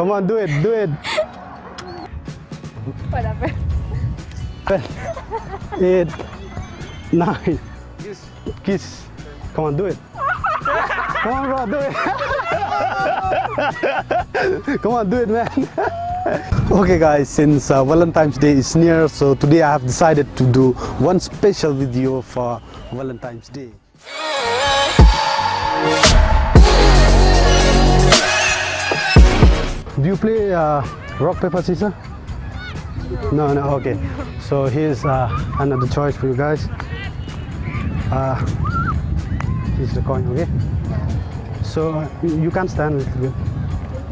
Come on, do it, do it. Whatever. 8, 9. Kiss. Come on, do it. Come on, bro, do it. Come on, do it, man. Okay, guys, since Valentine's Day is near, so today I have decided to do one special video for Valentine's Day. Do you play rock, paper, scissors? No, no, okay. So here's another choice for you guys. Here's the coin, okay? So you can stand a little bit,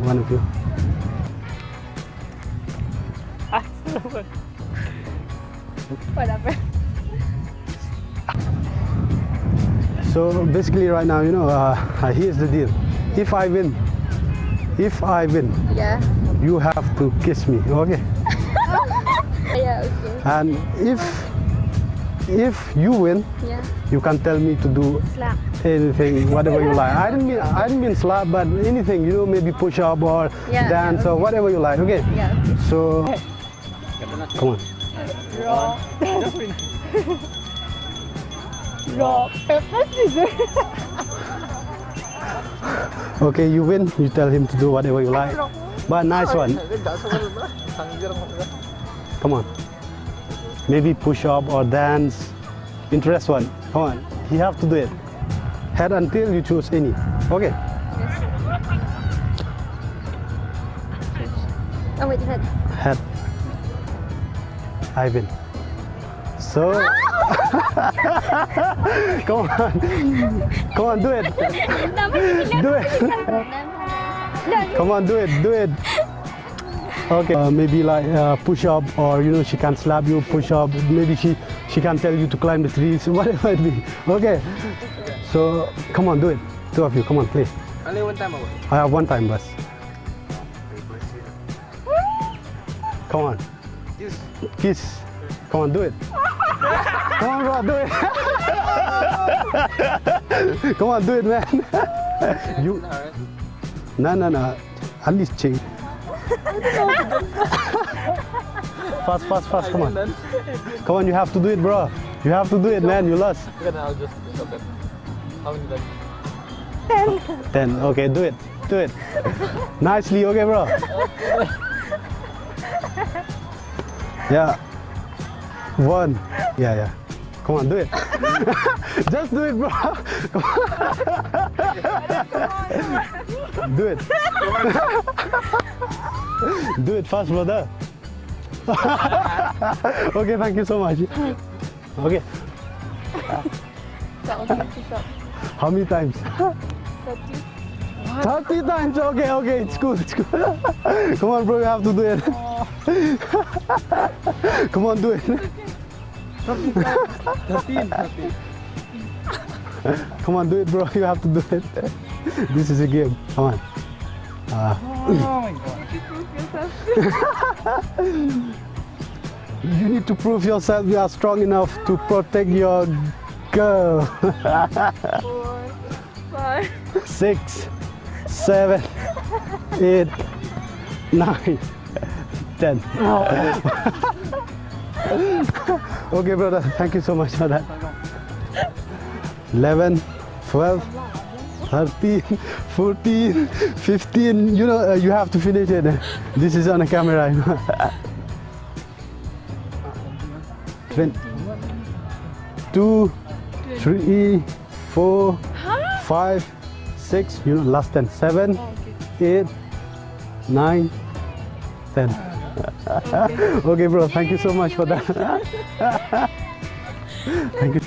one of you. Whatever. So basically right now, you know, here's the deal. If I win, Yeah. you have to kiss me, okay? Yeah, okay. And if you win, Yeah. you can tell me to do Slap. anything, whatever you like. I didn't mean slap, but anything, you know, maybe push up or Yeah, dance yeah, or whatever you like, okay? Yeah. So come on. Raw. Raw. Pepper scissors. Okay, you win, you tell him to do whatever you like. But nice one. Come on. Maybe push up or dance. Interest one. Come on. You have to do it. Head until you choose any. Okay. Oh wait, head. Head. I win. So come on. Come on, do it. Do it. Come on, do it. Do it. Okay, maybe like push up, or you know, she can slap you, push up. Maybe she can tell you to climb the trees, whatever it be. Okay. So come on, do it. Two of you, come on, play. Only one time over. I have one time, bus. Come on. Kiss. Come on, do it. Come on, bro, do it. Come on, do it, man. You. No. At least check. Fast, come on. Come on, you have to do it, bro. You have to do it, man. You lost. Then I'll just stop it. How many times? 10. Okay, do it. Do it. Nicely, okay, bro. Yeah. 1. Yeah. Come on, do it. Just do it, bro. Do it. Do it fast, brother. Okay, thank you so much. Okay. How many times? 30 times. Okay, it's cool. Come on, bro, you have to do it. Come on, do it. 13. Come on, do it, bro. You have to do it. This is a game. Come on. Oh my god. You need to prove yourself you are strong enough to protect your girl. 4, 5. 6, 7, 8, 9, 10. Okay, brother. Thank you so much for that. 11, 12, 13, 14, 15. You know, you have to finish it. This is on a camera. 2, 3, 4, 5, 6. You know, last 10. 7, 8, 9, 10. Okay, bro. Thank you so much for that. Thank you.